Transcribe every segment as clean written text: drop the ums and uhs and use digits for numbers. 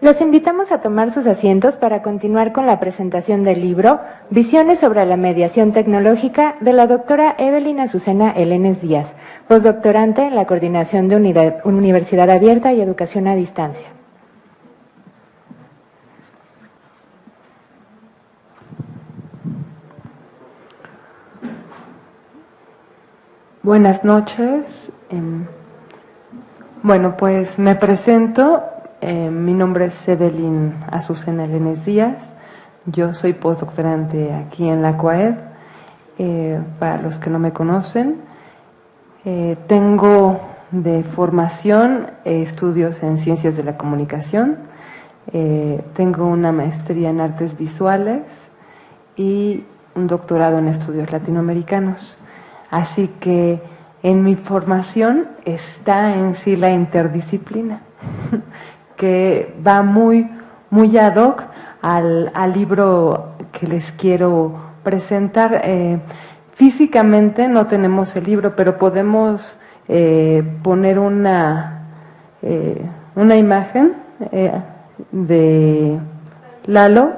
Los invitamos a tomar sus asientos para continuar con la presentación del libro Visiones sobre la mediación tecnológica de la doctora Evelyn Azucena Elenes Díaz, postdoctorante en la Coordinación de Universidad Abierta y Educación a Distancia. Buenas noches. Bueno, pues me presento. Mi nombre es Evelyn Azucena Elenes Díaz. Yo soy postdoctorante aquí en la CUAED. Para los que no me conocen, tengo de formación estudios en ciencias de la comunicación. Tengo una maestría en artes visuales y un doctorado en estudios latinoamericanos. Así que en mi formación está en sí la interdisciplina, que va muy ad hoc al libro que les quiero presentar. Físicamente no tenemos el libro, pero podemos poner una imagen de Lalo,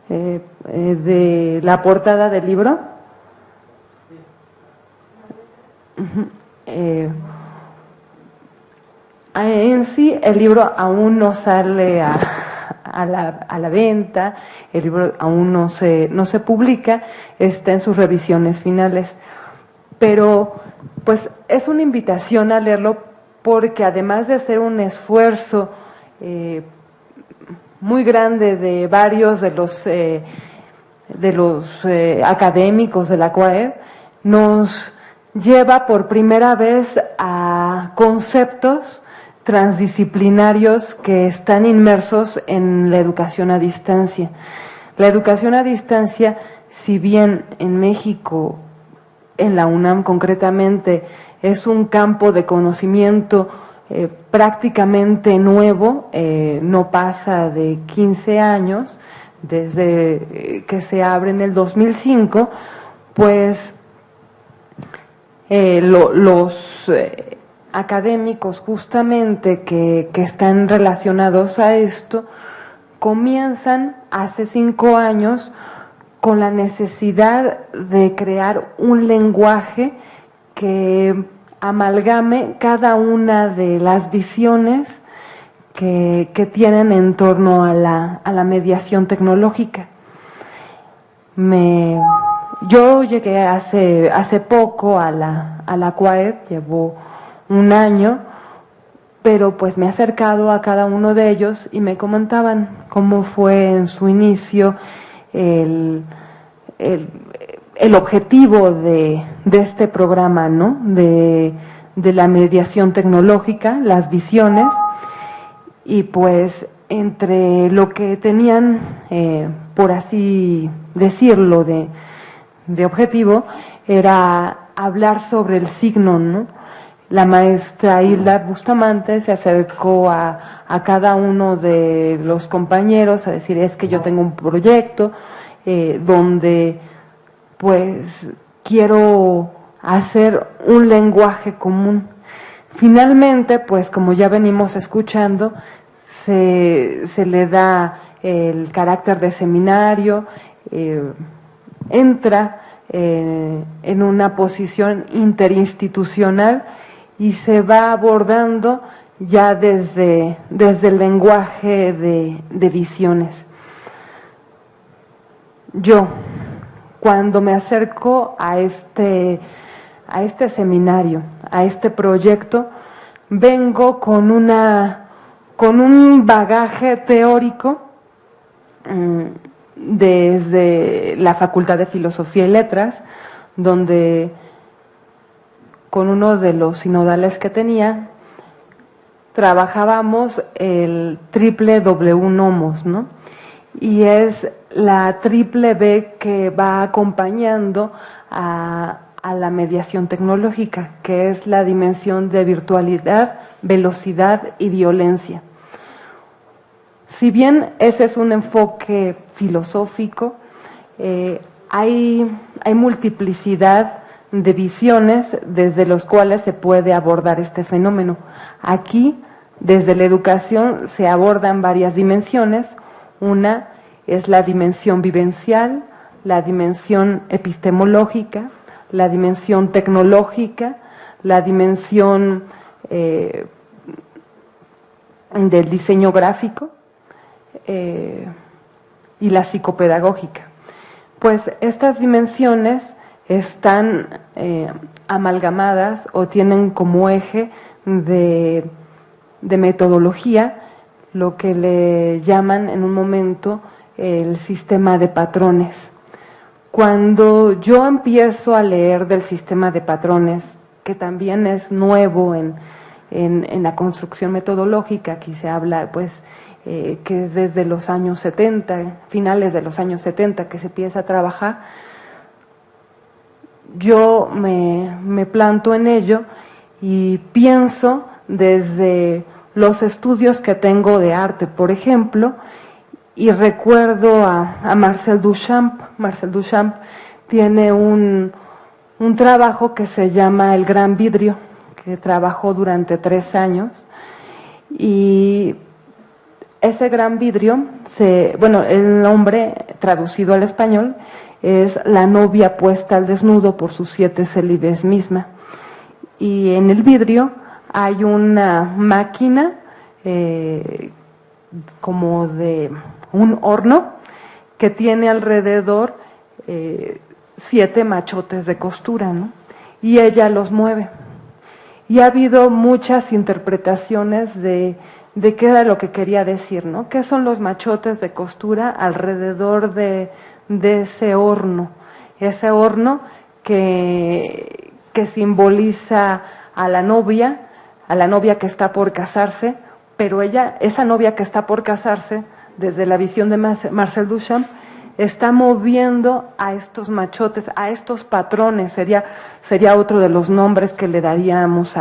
de la portada del libro. En sí, el libro aún no sale a la venta, el libro aún no se publica, está en sus revisiones finales. Pero, pues, es una invitación a leerlo porque además de ser un esfuerzo muy grande de varios de los académicos de la CUAED, nos lleva por primera vez a conceptos transdisciplinarios que están inmersos en la educación a distancia. La educación a distancia, si bien en México, en la UNAM concretamente, es un campo de conocimiento prácticamente nuevo, no pasa de 15 años, desde que se abre en el 2005, pues los académicos justamente que están relacionados a esto comienzan hace 5 años con la necesidad de crear un lenguaje que amalgame cada una de las visiones que tienen en torno a la mediación tecnológica. Yo llegué hace poco a la CUAED, llevo un año, pero pues me he acercado a cada uno de ellos y me comentaban cómo fue en su inicio el objetivo de este programa, ¿no? De la mediación tecnológica, las visiones, y pues entre lo que tenían, por así decirlo, de objetivo, era hablar sobre el signo, ¿no? La maestra Hilda Bustamante se acercó a cada uno de los compañeros a decir, es que yo tengo un proyecto donde pues quiero hacer un lenguaje común. Finalmente, pues como ya venimos escuchando, se le da el carácter de seminario, entra en una posición interinstitucional y se va abordando ya desde el lenguaje de visiones. Yo, cuando me acerco a este seminario, a este proyecto, vengo con un bagaje teórico desde la Facultad de Filosofía y Letras, donde con uno de los sinodales que tenía, trabajábamos el triple W Nomos, ¿no? Y es la triple B que va acompañando a la mediación tecnológica, que es la dimensión de virtualidad, velocidad y violencia. Si bien ese es un enfoque filosófico, hay multiplicidad de visiones desde los cuales se puede abordar este fenómeno. Aquí Desde la educación se abordan varias dimensiones. Una es la dimensión vivencial, la dimensión epistemológica, la dimensión tecnológica, la dimensión del diseño gráfico y la psicopedagógica. Pues estas dimensiones están amalgamadas o tienen como eje de metodología lo que le llaman en un momento el sistema de patrones. Cuando yo empiezo a leer del sistema de patrones, que también es nuevo en la construcción metodológica, aquí se habla pues que es desde los años 70, finales de los años 70 que se empieza a trabajar, yo me planto en ello y pienso desde los estudios que tengo de arte, por ejemplo, y recuerdo a Marcel Duchamp. Marcel Duchamp tiene un trabajo que se llama El Gran Vidrio, que trabajó durante 3 años, y ese gran vidrio, el nombre traducido al español es La novia puesta al desnudo por sus 7 célibes misma. Y en el vidrio hay una máquina como de un horno que tiene alrededor 7 machotes de costura, ¿no? Y ella los mueve. Y ha habido muchas interpretaciones de qué era lo que quería decir, ¿no? ¿Qué son los machotes de costura alrededor de ese horno? Ese horno que simboliza a la novia que está por casarse, pero esa novia que está por casarse, desde la visión de Marcel Duchamp, está moviendo a estos machotes, a estos patrones, sería otro de los nombres que le daríamos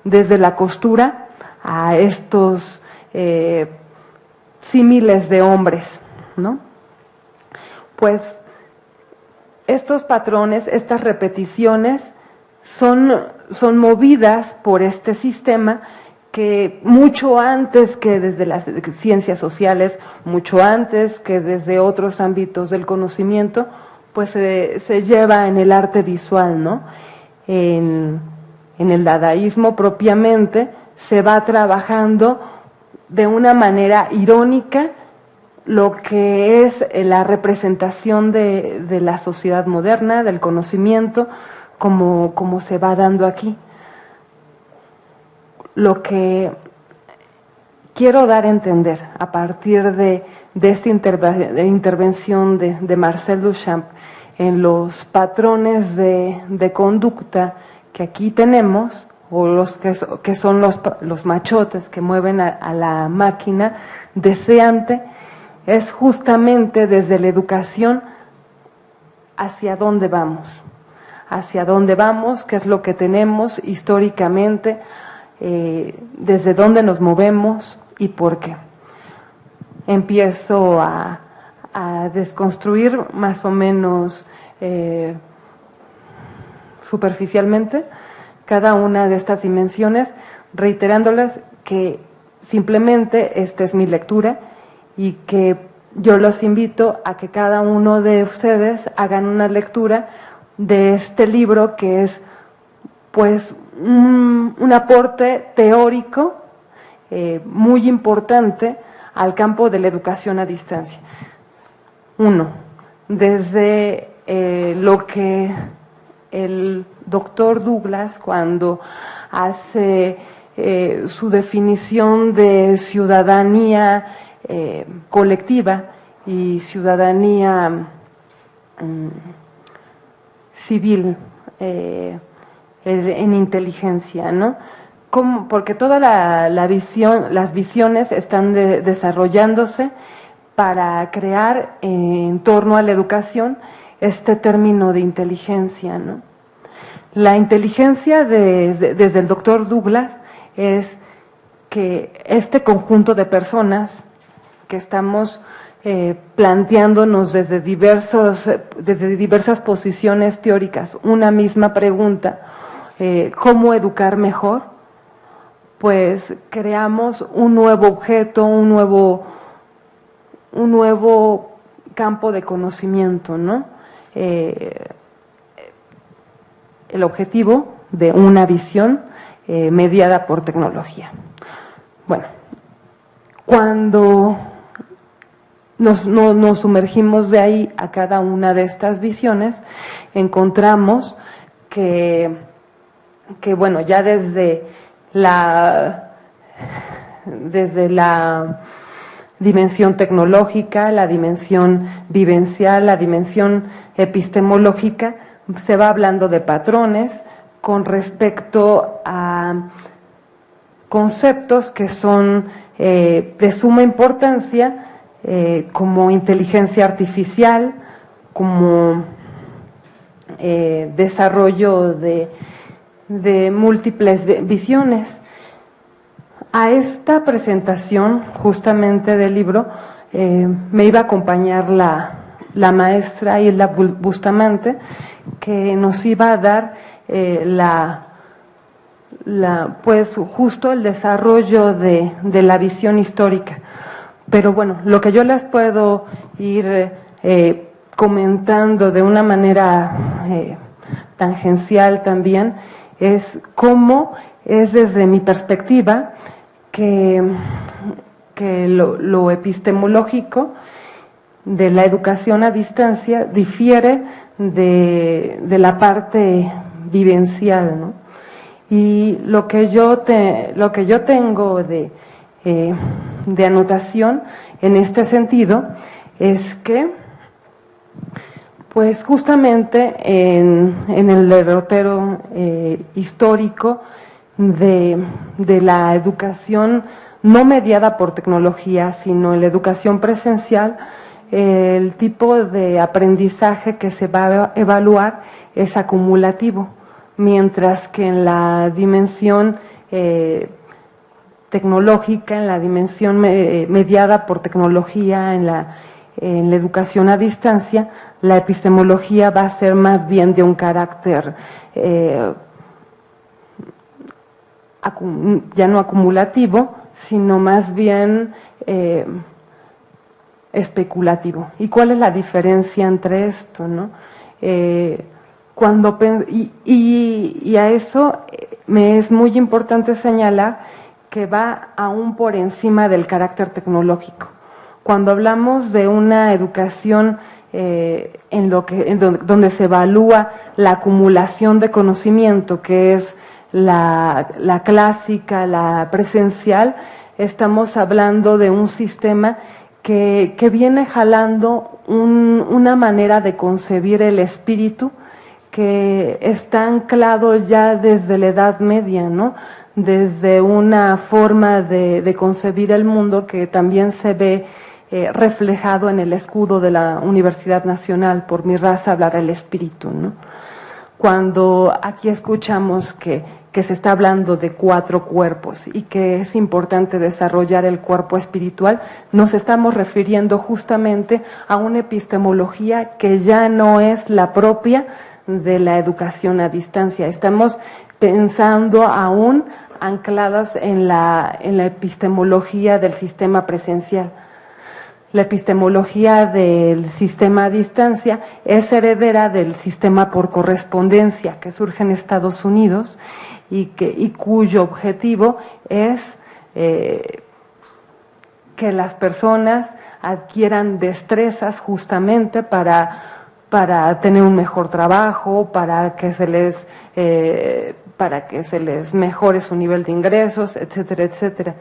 desde la costura, a estos símiles de hombres, ¿no? Pues estos patrones, estas repeticiones, son movidas por este sistema que mucho antes que desde las ciencias sociales, mucho antes que desde otros ámbitos del conocimiento, pues se lleva en el arte visual, ¿no? En el dadaísmo propiamente se va trabajando de una manera irónica lo que es la representación de la sociedad moderna, del conocimiento, como se va dando aquí. Lo que quiero dar a entender a partir de esta intervención de Marcel Duchamp en los patrones de conducta que aquí tenemos, o los que son los machotes que mueven a la máquina deseante, es justamente desde la educación hacia dónde vamos, qué es lo que tenemos históricamente, desde dónde nos movemos y por qué. Empiezo a desconstruir más o menos superficialmente cada una de estas dimensiones, reiterándoles que simplemente esta es mi lectura y que yo los invito a que cada uno de ustedes hagan una lectura de este libro, que es pues un aporte teórico muy importante al campo de la educación a distancia. 1. Desde lo que el doctor Douglas, cuando hace su definición de ciudadanía colectiva y ciudadanía civil en inteligencia, ¿no? Porque toda las visiones están desarrollándose para crear en torno a la educación este término de inteligencia, ¿no? La inteligencia desde el doctor Douglas es que este conjunto de personas que estamos planteándonos desde diversas posiciones teóricas una misma pregunta, ¿cómo educar mejor? pues creamos un nuevo objeto, un nuevo campo de conocimiento, ¿no? El objetivo de una visión mediada por tecnología. Bueno, cuando nos sumergimos de ahí a cada una de estas visiones, encontramos que bueno, ya desde la dimensión tecnológica, la dimensión vivencial, la dimensión epistemológica, se va hablando de patrones con respecto a conceptos que son de suma importancia, como inteligencia artificial, como desarrollo de múltiples visiones. A esta presentación justamente del libro me iba a acompañar la maestra Hilda Bustamante, que nos iba a dar pues justo el desarrollo de la visión histórica. Pero bueno, lo que yo les puedo ir comentando de una manera tangencial también es cómo es desde mi perspectiva que lo epistemológico de la educación a distancia difiere de la parte vivencial, ¿no? Y lo que yo tengo de anotación en este sentido es que, pues justamente en el derrotero histórico de la educación no mediada por tecnología, sino en la educación presencial, el tipo de aprendizaje que se va a evaluar es acumulativo, mientras que en la dimensión tecnológica, en la dimensión mediada por tecnología, en la educación a distancia, la epistemología va a ser más bien de un carácter ya no acumulativo, sino más bien especulativo. ¿Y cuál es la diferencia entre esto, no? Y a eso me es muy importante señalar que va aún por encima del carácter tecnológico. Cuando hablamos de una educación donde se evalúa la acumulación de conocimiento, que es la clásica, la presencial, estamos hablando de un sistema que viene jalando una manera de concebir el espíritu que está anclado ya desde la Edad Media, ¿no? Desde una forma de concebir el mundo que también se ve reflejado en el escudo de la Universidad Nacional: por mi raza hablará el espíritu, ¿no? Cuando aquí escuchamos que se está hablando de 4 cuerpos y que es importante desarrollar el cuerpo espiritual, nos estamos refiriendo justamente a una epistemología que ya no es la propia de la educación a distancia. Estamos pensando aún ancladas en la epistemología del sistema presencial. La epistemología del sistema a distancia es heredera del sistema por correspondencia que surge en Estados Unidos y cuyo objetivo es que las personas adquieran destrezas justamente para tener un mejor trabajo, para que se les mejore su nivel de ingresos, etcétera, etcétera.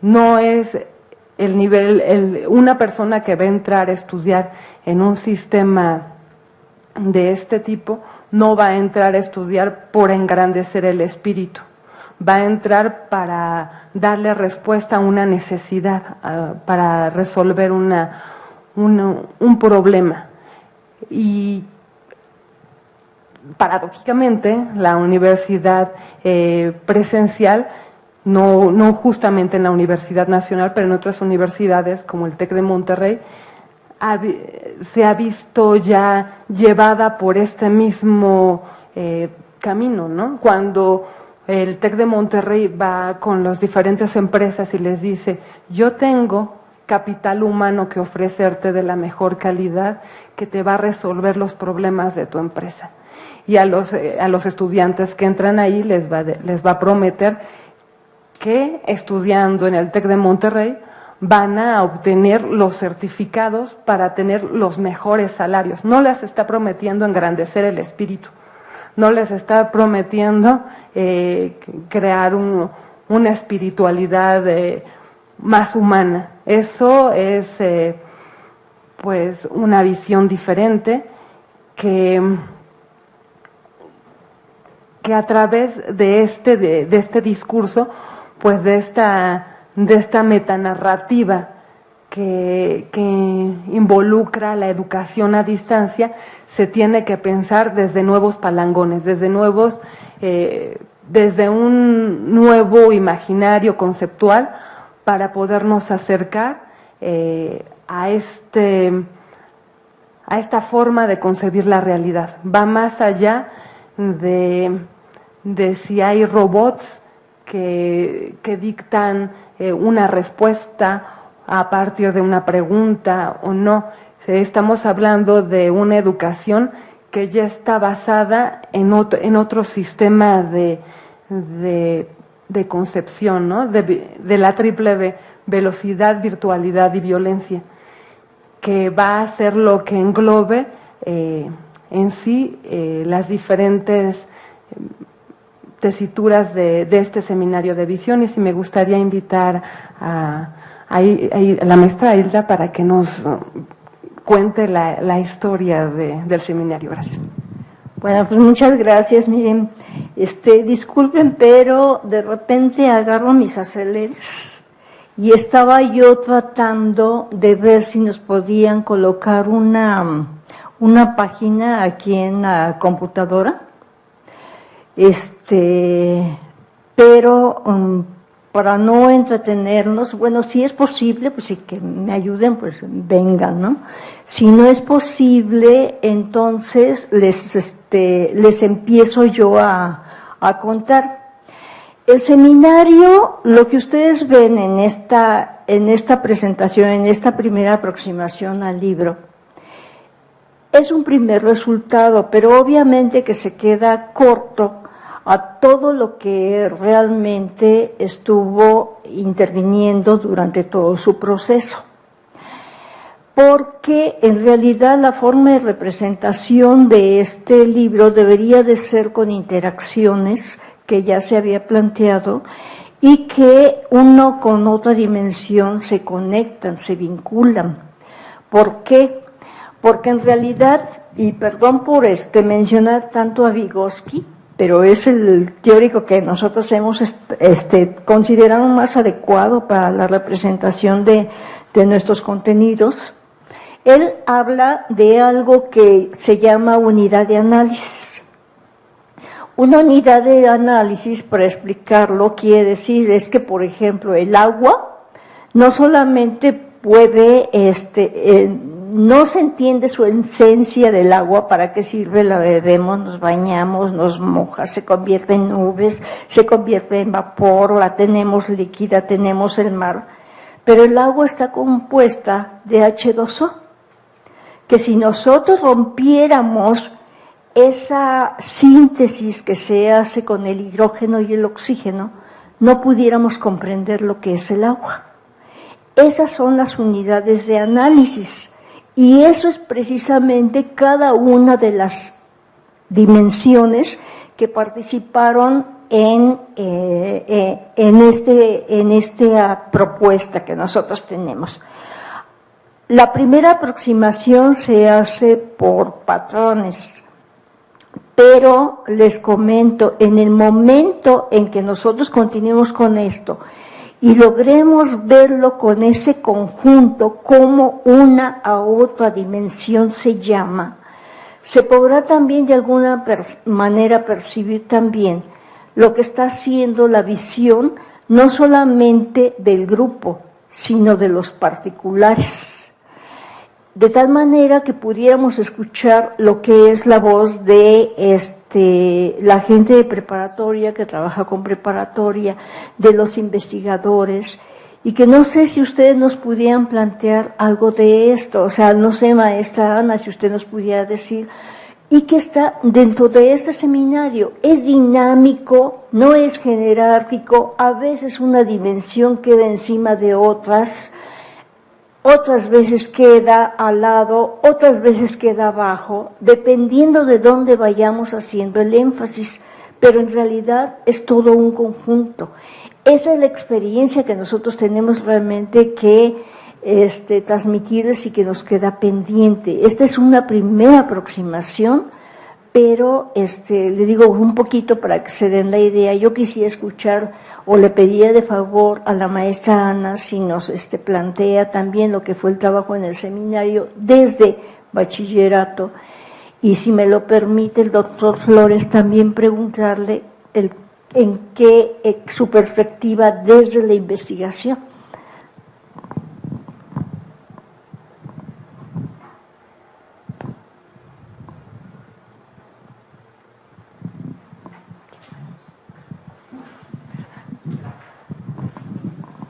No es el nivel, una persona que va a entrar a estudiar en un sistema de este tipo no va a entrar a estudiar por engrandecer el espíritu, va a entrar para darle respuesta a una necesidad, para resolver un problema. Y paradójicamente la universidad presencial, no justamente en la Universidad Nacional, pero en otras universidades como el TEC de Monterrey, se ha visto ya llevada por este mismo camino, ¿no? Cuando el TEC de Monterrey va con las diferentes empresas y les dice, yo tengo capital humano que ofrecerte de la mejor calidad que te va a resolver los problemas de tu empresa. Y a los estudiantes que entran ahí les va a prometer que estudiando en el TEC de Monterrey van a obtener los certificados para tener los mejores salarios. No les está prometiendo engrandecer el espíritu, no les está prometiendo crear una espiritualidad más humana. Eso es pues una visión diferente que a través de este discurso, pues de esta metanarrativa que involucra la educación a distancia, se tiene que pensar desde nuevos palangones, desde un nuevo imaginario conceptual para podernos acercar a esta forma de concebir la realidad. Va más allá de si hay robots que dictan una respuesta a partir de una pregunta o no. Estamos hablando de una educación que ya está basada en otro sistema de concepción, ¿no? De la triple velocidad, virtualidad y violencia, que va a ser lo que englobe en sí las diferentes tesituras de este seminario de visiones. Y me gustaría invitar a la maestra Hilda para que nos cuente la historia del seminario. Gracias. Bueno, pues muchas gracias. Miren, disculpen, pero de repente agarro mis aceleres y estaba yo tratando de ver si nos podían colocar una página aquí en la computadora, pero para no entretenernos, bueno, si es posible, pues sí que me ayuden, pues vengan, ¿no? Si no es posible, entonces les empiezo yo a contar. El seminario, lo que ustedes ven en esta presentación, en esta primera aproximación al libro, es un primer resultado, pero obviamente que se queda corto a todo lo que realmente estuvo interviniendo durante todo su proceso. Porque en realidad la forma de representación de este libro debería de ser con interacciones que ya se había planteado y que uno con otra dimensión se conectan, se vinculan. ¿Por qué? Porque en realidad, y perdón por mencionar tanto a Vygotsky, pero es el teórico que nosotros hemos considerado más adecuado para la representación de nuestros contenidos. Él habla de algo que se llama unidad de análisis. Una unidad de análisis, para explicarlo, quiere decir es que, por ejemplo, el agua no solamente puede, no se entiende su esencia del agua, para qué sirve, la bebemos, nos bañamos, nos moja, se convierte en nubes, se convierte en vapor, la tenemos líquida, tenemos el mar, pero el agua está compuesta de H2O, que si nosotros rompiéramos esa síntesis que se hace con el hidrógeno y el oxígeno, no pudiéramos comprender lo que es el agua. Esas son las unidades de análisis. Y eso es precisamente cada una de las dimensiones que participaron en esta propuesta que nosotros tenemos. La primera aproximación se hace por patrones, pero les comento, en el momento en que nosotros continuemos con esto y logremos verlo con ese conjunto, como una a otra dimensión se llama, se podrá también de alguna manera percibir también lo que está haciendo la visión, no solamente del grupo, sino de los particulares. de tal manera que pudiéramos escuchar lo que es la voz de la gente de preparatoria que trabaja con preparatoria, de los investigadores, y que no sé si ustedes nos pudieran plantear algo de esto, o sea, no sé, maestra Ana, si usted nos pudiera decir, y que está dentro de este seminario, es dinámico, no es jerárquico, a veces una dimensión queda encima de otras veces queda al lado, otras veces queda abajo, dependiendo de dónde vayamos haciendo el énfasis, pero en realidad es todo un conjunto. Esa es la experiencia que nosotros tenemos realmente que transmitirles y que nos queda pendiente. Esta es una primera aproximación, pero le digo un poquito para que se den la idea. Yo quisiera escuchar o le pediría de favor a la maestra Ana si nos plantea también lo que fue el trabajo en el seminario desde bachillerato, y si me lo permite el doctor Flores también preguntarle en qué su perspectiva desde la investigación.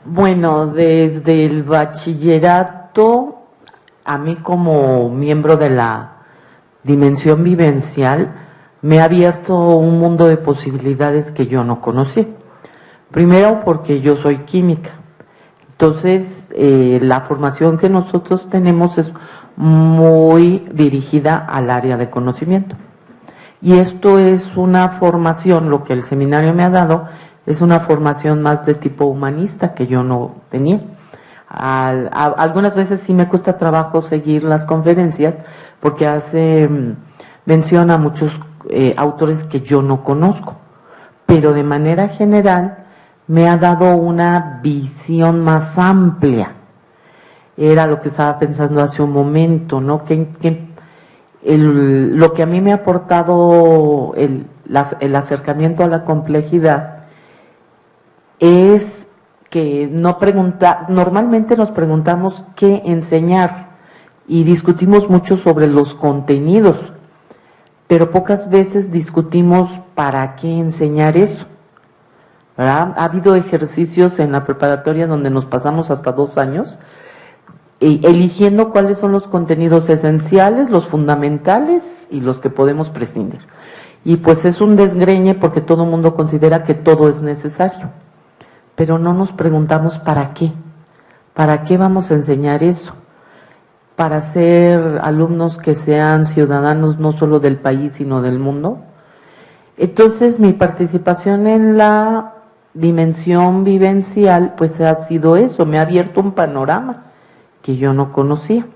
Bueno, desde el bachillerato, a mí como miembro de la dimensión vivencial, me ha abierto un mundo de posibilidades que yo no conocía. Primero porque yo soy química, entonces la formación que nosotros tenemos es muy dirigida al área de conocimiento. Y esto es una formación, lo que el seminario me ha dado, es una formación más de tipo humanista que yo no tenía. Algunas veces sí me cuesta trabajo seguir las conferencias porque hace mención a muchos autores que yo no conozco, pero de manera general me ha dado una visión más amplia. Era lo que estaba pensando hace un momento, ¿no? Lo que a mí me ha aportado el acercamiento a la complejidad es que normalmente nos preguntamos qué enseñar y discutimos mucho sobre los contenidos, pero pocas veces discutimos para qué enseñar eso, ¿verdad? Ha habido ejercicios en la preparatoria donde nos pasamos hasta 2 años eligiendo cuáles son los contenidos esenciales, los fundamentales y los que podemos prescindir. Y pues es un desgreñe porque todo el mundo considera que todo es necesario, pero no nos preguntamos para qué. ¿Para qué vamos a enseñar eso? Para ser alumnos que sean ciudadanos no solo del país sino del mundo. Entonces mi participación en la dimensión vivencial pues ha sido eso, me ha abierto un panorama que yo no conocía,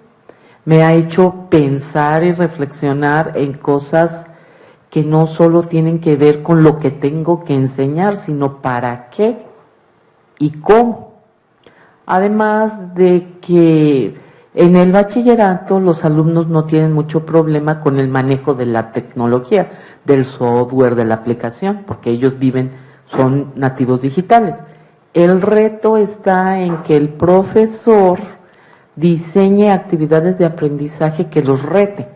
me ha hecho pensar y reflexionar en cosas que no solo tienen que ver con lo que tengo que enseñar, sino para qué y cómo. Además de que en el bachillerato los alumnos no tienen mucho problema con el manejo de la tecnología, del software, de la aplicación, porque ellos son nativos digitales. El reto está en que el profesor diseñe actividades de aprendizaje que los rete,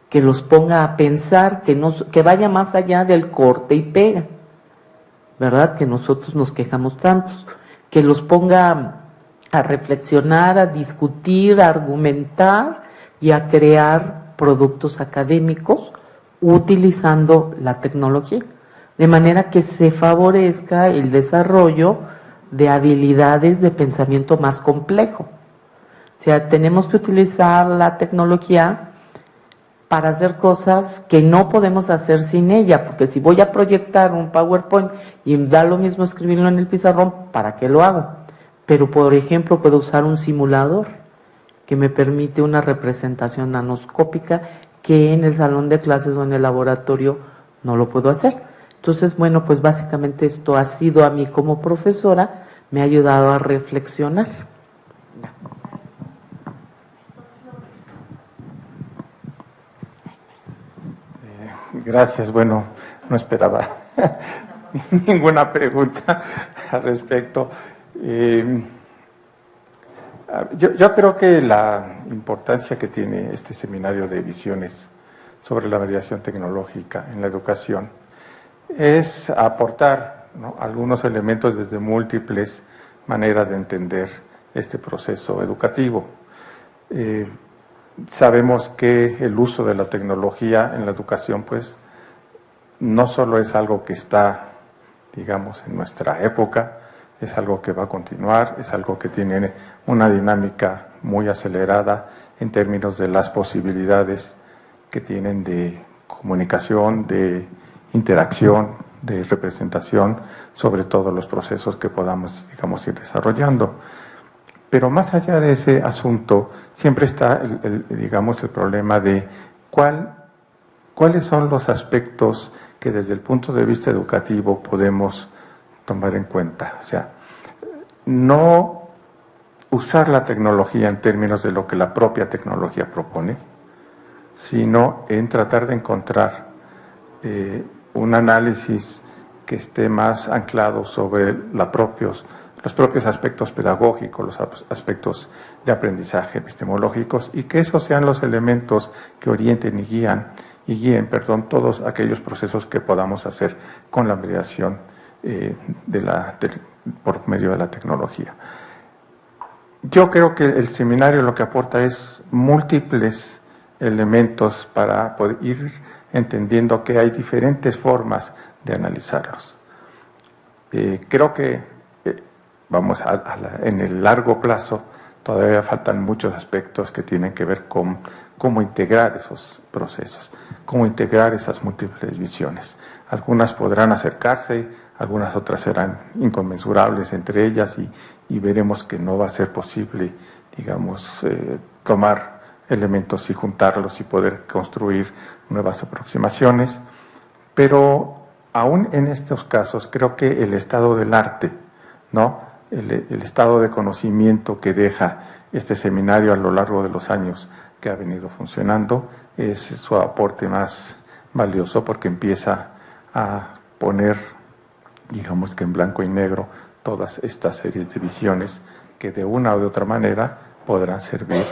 que los ponga a pensar, que vaya más allá del corte y pega, ¿verdad? Que nosotros nos quejamos tantos, que los ponga a reflexionar, a discutir, a argumentar y a crear productos académicos utilizando la tecnología, de manera que se favorezca el desarrollo de habilidades de pensamiento más complejo. O sea, tenemos que utilizar la tecnología para hacer cosas que no podemos hacer sin ella, porque si voy a proyectar un PowerPoint y da lo mismo escribirlo en el pizarrón, ¿para qué lo hago? Pero, por ejemplo, puedo usar un simulador que me permite una representación nanoscópica que en el salón de clases o en el laboratorio no lo puedo hacer. Entonces, bueno, pues básicamente esto ha sido a mí como profesora, me ha ayudado a reflexionar. Gracias, bueno, no esperaba ninguna pregunta al respecto. Yo creo que la importancia que tiene este seminario de visiones sobre la mediación tecnológica en la educación es aportar, ¿no?, algunos elementos desde múltiples maneras de entender este proceso educativo. Sabemos que el uso de la tecnología en la educación, pues, no solo es algo que está, digamos, en nuestra época, es algo que va a continuar, es algo que tiene una dinámica muy acelerada en términos de las posibilidades que tienen de comunicación, de interacción, de representación sobre todos los procesos que podamos, digamos, ir desarrollando. Pero más allá de ese asunto, siempre está digamos, el problema de cuáles son los aspectos que desde el punto de vista educativo podemos tomar en cuenta. O sea, no usar la tecnología en términos de lo que la propia tecnología propone, sino en tratar de encontrar un análisis que esté más anclado sobre los propios aspectos pedagógicos, los aspectos de aprendizaje epistemológicos, y que esos sean los elementos que orienten y guíen todos aquellos procesos que podamos hacer con la mediación por medio de la tecnología. Yo creo que el seminario lo que aporta es múltiples elementos para poder ir entendiendo que hay diferentes formas de analizarlos. Creo que en el largo plazo todavía faltan muchos aspectos que tienen que ver con cómo integrar esos procesos, cómo integrar esas múltiples visiones. Algunas podrán acercarse, algunas otras serán inconmensurables entre ellas y veremos que no va a ser posible, digamos, tomar elementos y juntarlos y poder construir nuevas aproximaciones. Pero aún en estos casos creo que el estado del arte, ¿no?, el estado de conocimiento que deja este seminario a lo largo de los años que ha venido funcionando es su aporte más valioso, porque empieza a poner, digamos que en blanco y negro, todas estas series de visiones que de una u de otra manera podrán servir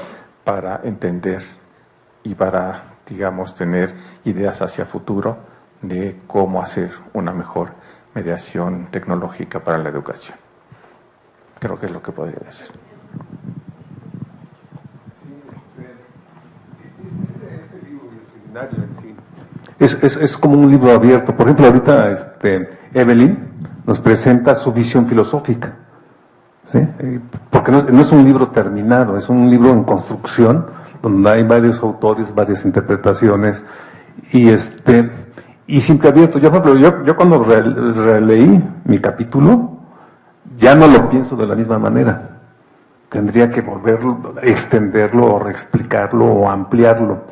para entender y para, digamos, tener ideas hacia futuro de cómo hacer una mejor mediación tecnológica para la educación. Creo que es lo que podría decir. Este libro del seminario en sí es como un libro abierto. Por ejemplo, ahorita Evelyn nos presenta su visión filosófica, ¿sí? Porque no es un libro terminado, es un libro en construcción, donde hay varios autores, varias interpretaciones, y siempre abierto. Yo, por ejemplo, yo cuando releí mi capítulo, ya no lo pienso de la misma manera. Tendría que volverlo, extenderlo, o reexplicarlo, o ampliarlo.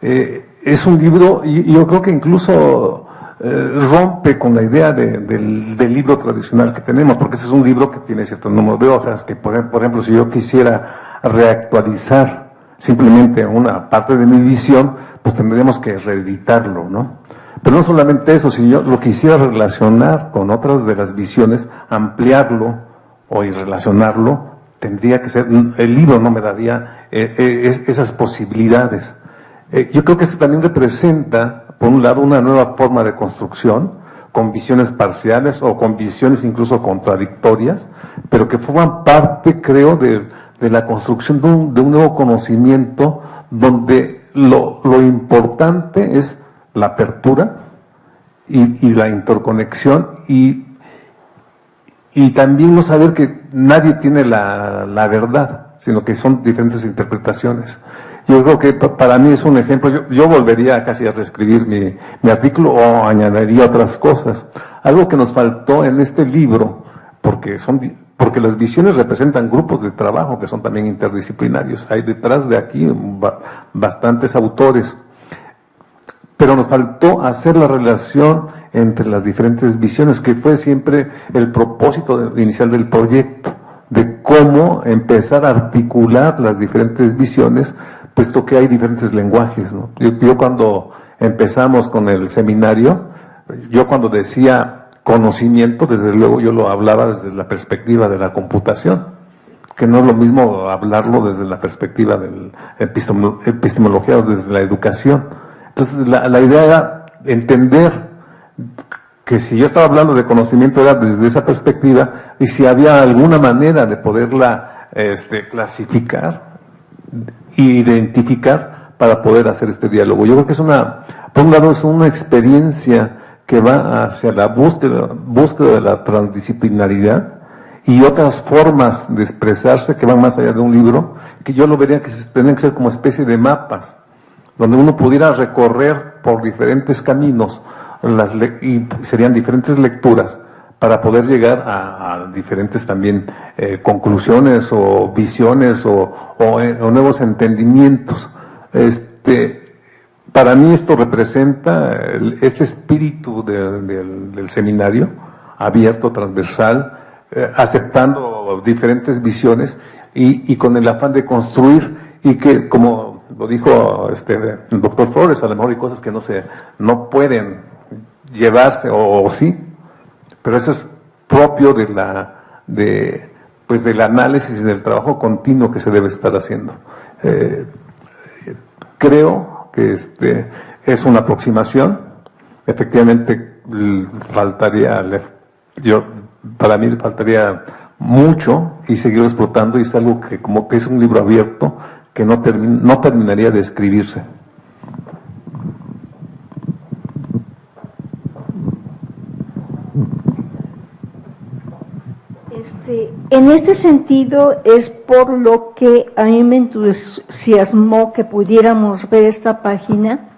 Es un libro, y yo creo que incluso rompe con la idea del libro tradicional que tenemos, porque ese es un libro que tiene cierto número de hojas, que por ejemplo, si yo quisiera reactualizar simplemente una parte de mi visión, pues tendríamos que reeditarlo, ¿no? Pero no solamente eso, si yo lo quisiera relacionar con otras de las visiones, ampliarlo o relacionarlo, tendría que ser, el libro no me daría esas posibilidades. Yo creo que esto también representa, por un lado, una nueva forma de construcción, con visiones parciales o con visiones incluso contradictorias, pero que forman parte, creo, de la construcción de un nuevo conocimiento, donde lo importante es la apertura y la interconexión, y también no saber que nadie tiene la verdad, sino que son diferentes interpretaciones. Yo creo que para mí es un ejemplo. Yo volvería casi a reescribir mi artículo, o añadiría otras cosas. Algo que nos faltó en este libro, porque las visiones representan grupos de trabajo que son también interdisciplinarios. Hay detrás de aquí bastantes autores, pero nos faltó hacer la relación entre las diferentes visiones, que fue siempre el propósito inicial del proyecto, de cómo empezar a articular las diferentes visiones, puesto que hay diferentes lenguajes, ¿no? Yo cuando empezamos con el seminario, yo cuando decía conocimiento, desde luego yo lo hablaba desde la perspectiva de la computación, que no es lo mismo hablarlo desde la perspectiva de la epistemología o desde la educación. Entonces la idea era entender que si yo estaba hablando de conocimiento era desde esa perspectiva, y si había alguna manera de poderla clasificar e identificar para poder hacer este diálogo. Yo creo que por un lado es una experiencia que va hacia la búsqueda de la transdisciplinaridad y otras formas de expresarse que van más allá de un libro, que yo lo vería que tendrían que ser como especie de mapas, donde uno pudiera recorrer por diferentes caminos y serían diferentes lecturas para poder llegar a diferentes también conclusiones o visiones o nuevos entendimientos. Para mí esto representa este espíritu del seminario abierto, transversal, aceptando diferentes visiones y con el afán de construir, y que, como lo dijo el doctor Flores, a lo mejor hay cosas que no pueden llevarse o sí, pero eso es propio del análisis y del trabajo continuo que se debe estar haciendo. Creo que es una aproximación. Efectivamente para mí le faltaría mucho y seguir explotando, y es algo que como que es un libro abierto que no terminaría de escribirse. En este sentido es por lo que a mí me entusiasmó que pudiéramos ver esta página.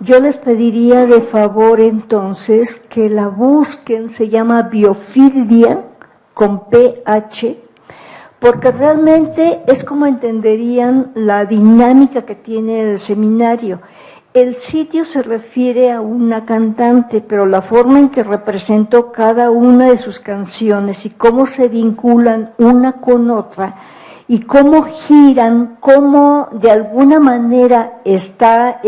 Yo les pediría de favor entonces que la busquen, se llama Biofilia con PH, porque realmente es como entenderían la dinámica que tiene el seminario. El sitio se refiere a una cantante, pero la forma en que representó cada una de sus canciones y cómo se vinculan una con otra y cómo giran, cómo de alguna manera está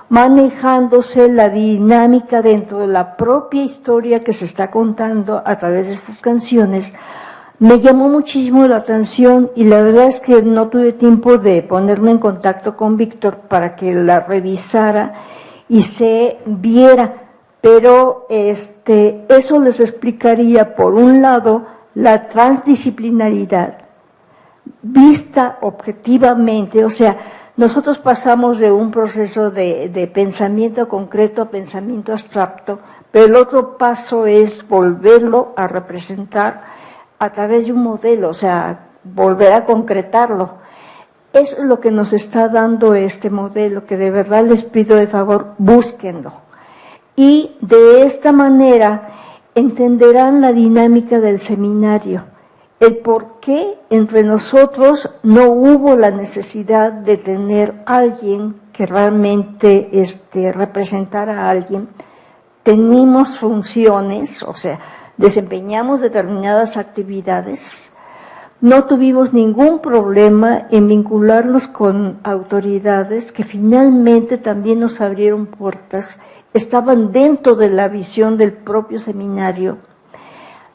manejándose la dinámica dentro de la propia historia que se está contando a través de estas canciones, me llamó muchísimo la atención, y la verdad es que no tuve tiempo de ponerme en contacto con Víctor para que la revisara y se viera, pero eso les explicaría, por un lado, la transdisciplinaridad vista objetivamente, o sea, nosotros pasamos de un proceso de pensamiento concreto a pensamiento abstracto, pero el otro paso es volverlo a representar a través de un modelo, o sea, volver a concretarlo. Es lo que nos está dando este modelo, que de verdad les pido de favor, búsquenlo. Y de esta manera entenderán la dinámica del seminario, el por qué entre nosotros no hubo la necesidad de tener alguien que realmente representara a alguien. Tenemos funciones, o sea, desempeñamos determinadas actividades, no tuvimos ningún problema en vincularnos con autoridades que finalmente también nos abrieron puertas, estaban dentro de la visión del propio seminario.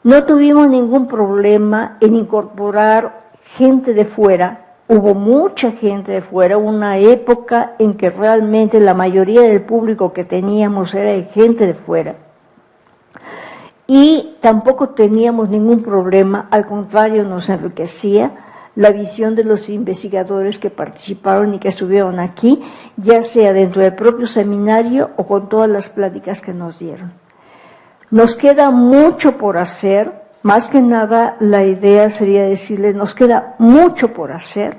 No tuvimos ningún problema en incorporar gente de fuera, hubo mucha gente de fuera, una época en que realmente la mayoría del público que teníamos era de gente de fuera. Y tampoco teníamos ningún problema, al contrario, nos enriquecía la visión de los investigadores que participaron y que estuvieron aquí, ya sea dentro del propio seminario o con todas las pláticas que nos dieron. Nos queda mucho por hacer, más que nada la idea sería decirles, nos queda mucho por hacer.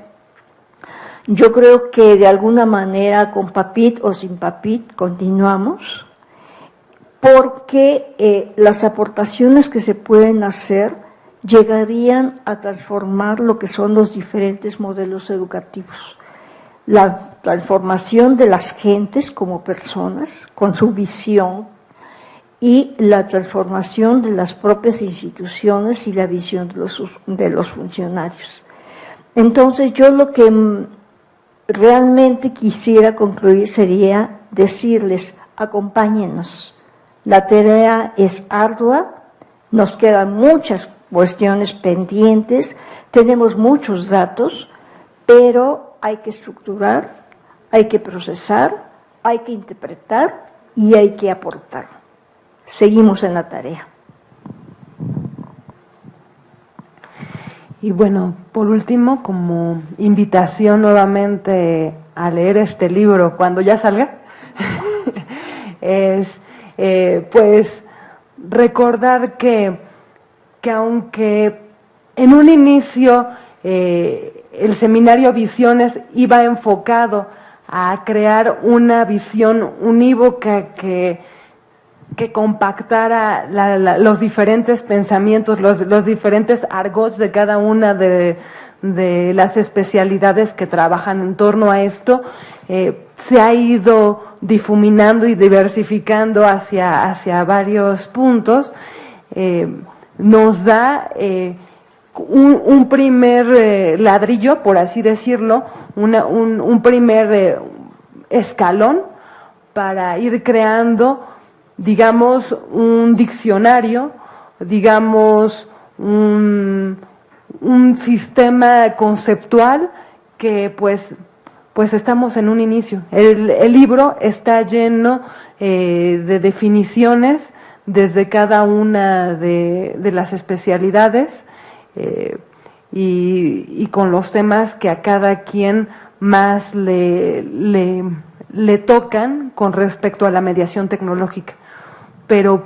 Yo creo que de alguna manera, con Papit o sin Papit, continuamos, porque las aportaciones que se pueden hacer llegarían a transformar lo que son los diferentes modelos educativos. La transformación de las gentes como personas, con su visión, y la transformación de las propias instituciones y la visión de los funcionarios. Entonces, yo lo que realmente quisiera concluir sería decirles, acompáñenos. La tarea es ardua, nos quedan cuestiones pendientes, tenemos muchos datos, pero hay que estructurar, hay que procesar, hay que interpretar y hay que aportar. Seguimos en la tarea. Y bueno, por último, como invitación nuevamente a leer este libro cuando ya salga, es pues recordar que aunque en un inicio el seminario Visiones iba enfocado a crear una visión unívoca que compactara los diferentes pensamientos, los diferentes argots de cada una de las especialidades que trabajan en torno a esto, se ha ido difuminando y diversificando hacia varios puntos. Nos da un primer ladrillo, por así decirlo, un primer escalón para ir creando, digamos, un diccionario, digamos, un sistema conceptual que pues estamos en un inicio. El libro está lleno de definiciones desde cada una de las especialidades y con los temas que a cada quien más le tocan con respecto a la mediación tecnológica. Pero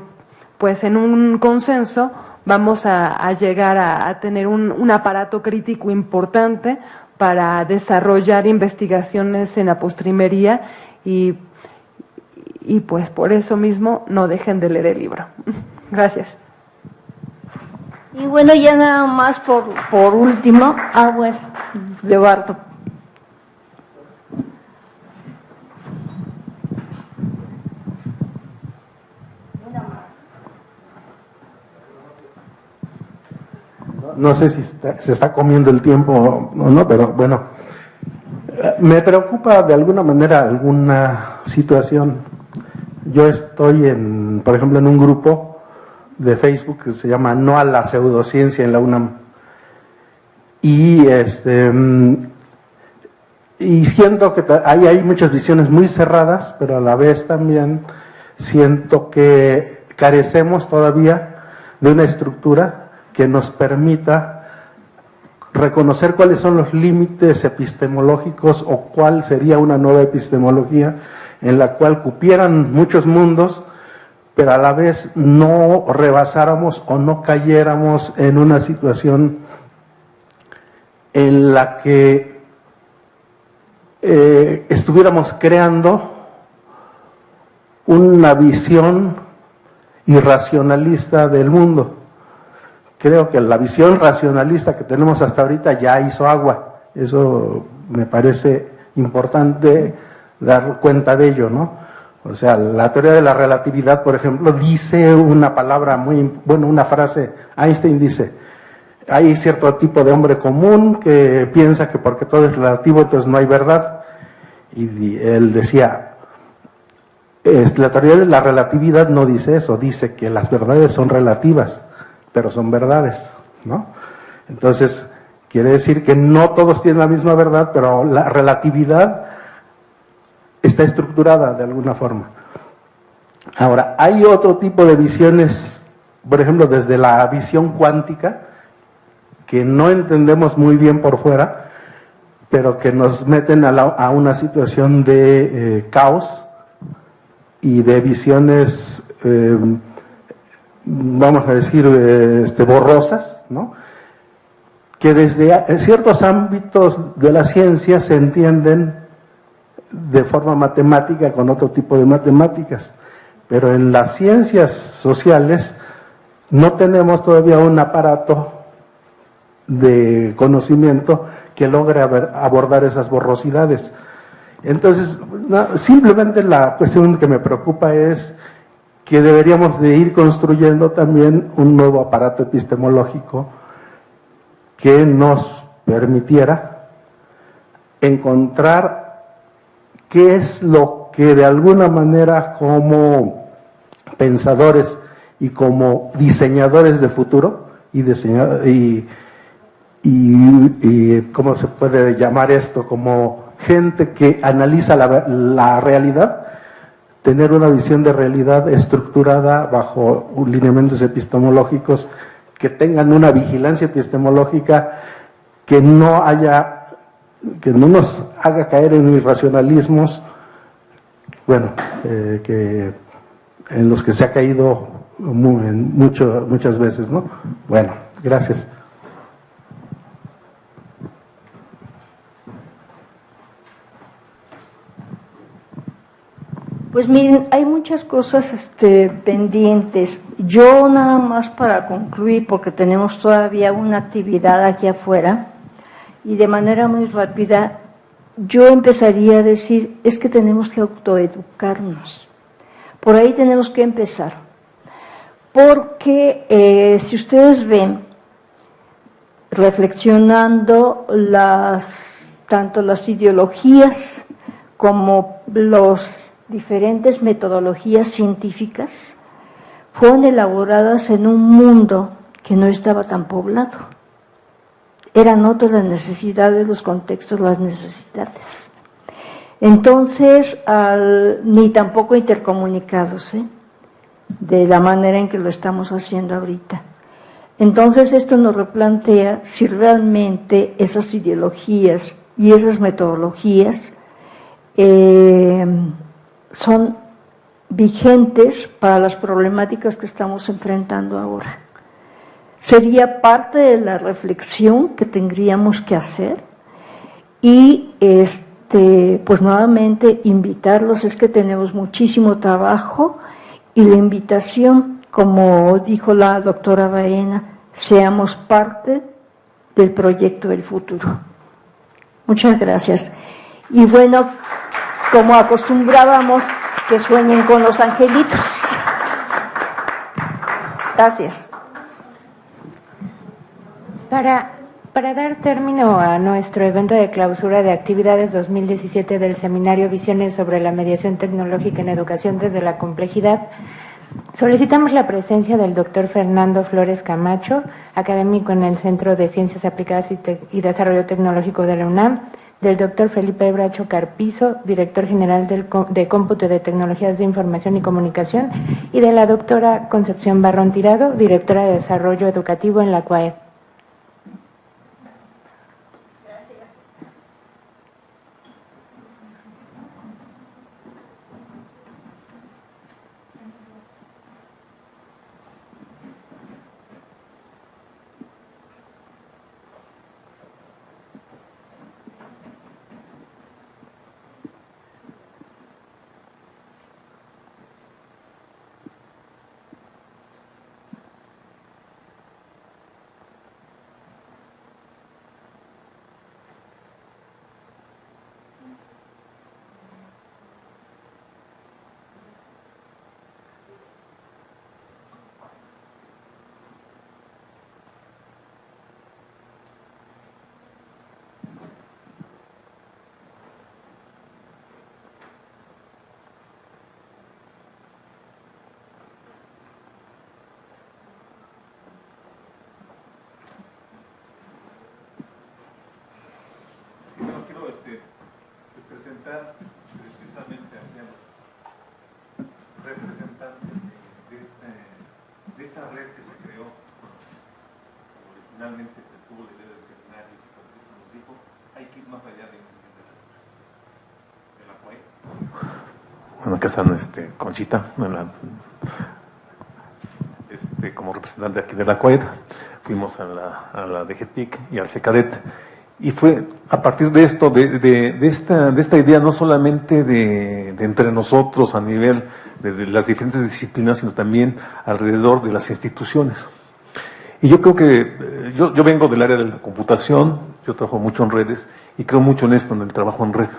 pues en un consenso vamos a llegar a tener un aparato crítico importante para desarrollar investigaciones en la postrimería y pues por eso mismo no dejen de leer el libro. Gracias. Y bueno, ya nada más por último, bueno, Leobardo. No sé si se está comiendo el tiempo o no, pero bueno, me preocupa de alguna manera alguna situación. Yo estoy por ejemplo, en un grupo de Facebook que se llama No a la Pseudociencia en la UNAM. Y siento que ahí hay muchas visiones muy cerradas, pero a la vez también siento que carecemos todavía de una estructura que nos permita reconocer cuáles son los límites epistemológicos o cuál sería una nueva epistemología en la cual cupieran muchos mundos, pero a la vez no rebasáramos o no cayéramos en una situación en la que estuviéramos creando una visión irracionalista del mundo. Creo que la visión racionalista que tenemos hasta ahorita ya hizo agua. Eso me parece importante dar cuenta de ello, ¿no? O sea, la teoría de la relatividad, por ejemplo, dice una palabra una frase. Einstein dice, hay cierto tipo de hombre común que piensa que porque todo es relativo entonces no hay verdad. Y él decía, la teoría de la relatividad no dice eso, dice que las verdades son relativas, pero son verdades, ¿no? Entonces, quiere decir que no todos tienen la misma verdad, pero la relatividad está estructurada de alguna forma. Ahora, hay otro tipo de visiones, por ejemplo, desde la visión cuántica, que no entendemos muy bien por fuera, pero que nos meten a una situación de caos y de visiones vamos a decir, borrosas, ¿no? Que desde ciertos ámbitos de la ciencia se entienden de forma matemática con otro tipo de matemáticas, pero en las ciencias sociales no tenemos todavía un aparato de conocimiento que logre abordar esas borrosidades. Entonces, simplemente la cuestión que me preocupa es que deberíamos de ir construyendo también un nuevo aparato epistemológico que nos permitiera encontrar qué es lo que de alguna manera como pensadores y como diseñadores de futuro, y ¿cómo se puede llamar esto? Como gente que analiza la realidad, tener una visión de realidad estructurada bajo lineamientos epistemológicos que tengan una vigilancia epistemológica que no nos haga caer en irracionalismos, bueno, que en los que se ha caído muchas veces, ¿no? Bueno, gracias. Pues miren, hay muchas cosas pendientes. Yo nada más para concluir, porque tenemos todavía una actividad aquí afuera, y de manera muy rápida, yo empezaría a decir, es que tenemos que autoeducarnos. Por ahí tenemos que empezar. Porque si ustedes ven, reflexionando tanto las ideologías como los diferentes metodologías científicas fueron elaboradas en un mundo que no estaba tan poblado. Eran otras las necesidades, los contextos, las necesidades. Entonces, ni tampoco intercomunicados, de la manera en que lo estamos haciendo ahorita. Entonces, esto nos replantea si realmente esas ideologías y esas metodologías son vigentes para las problemáticas que estamos enfrentando ahora. Sería parte de la reflexión que tendríamos que hacer y pues nuevamente invitarlos, es que tenemos muchísimo trabajo y la invitación, como dijo la doctora Baena, seamos parte del proyecto del futuro. Muchas gracias. Y bueno, como acostumbrábamos, que sueñen con los angelitos. Gracias. Para dar término a nuestro evento de clausura de actividades 2017 del seminario Visiones sobre la mediación tecnológica en educación desde la complejidad, solicitamos la presencia del doctor Fernando Flores Camacho, académico en el Centro de Ciencias Aplicadas y Desarrollo Tecnológico de la UNAM, del doctor Felipe Bracho Carpizo, director general de Cómputo y de Tecnologías de Información y Comunicación, y de la doctora Concepción Barrón Tirado, directora de Desarrollo Educativo en la CUAED. Presentar precisamente a los representantes de esta red que se creó. Originalmente se tuvo la idea del seminario, que Francisco nos dijo, hay que ir más allá de la CUAED. Bueno, acá están Conchita, como representante aquí de la CUAED. Fuimos a la DGTIC y al CECADET. Y fue a partir de esto, de esta idea, no solamente de entre nosotros a nivel de las diferentes disciplinas, sino también alrededor de las instituciones. Y yo creo que, yo vengo del área de la computación, yo trabajo mucho en redes, y creo mucho en esto, en el trabajo en red.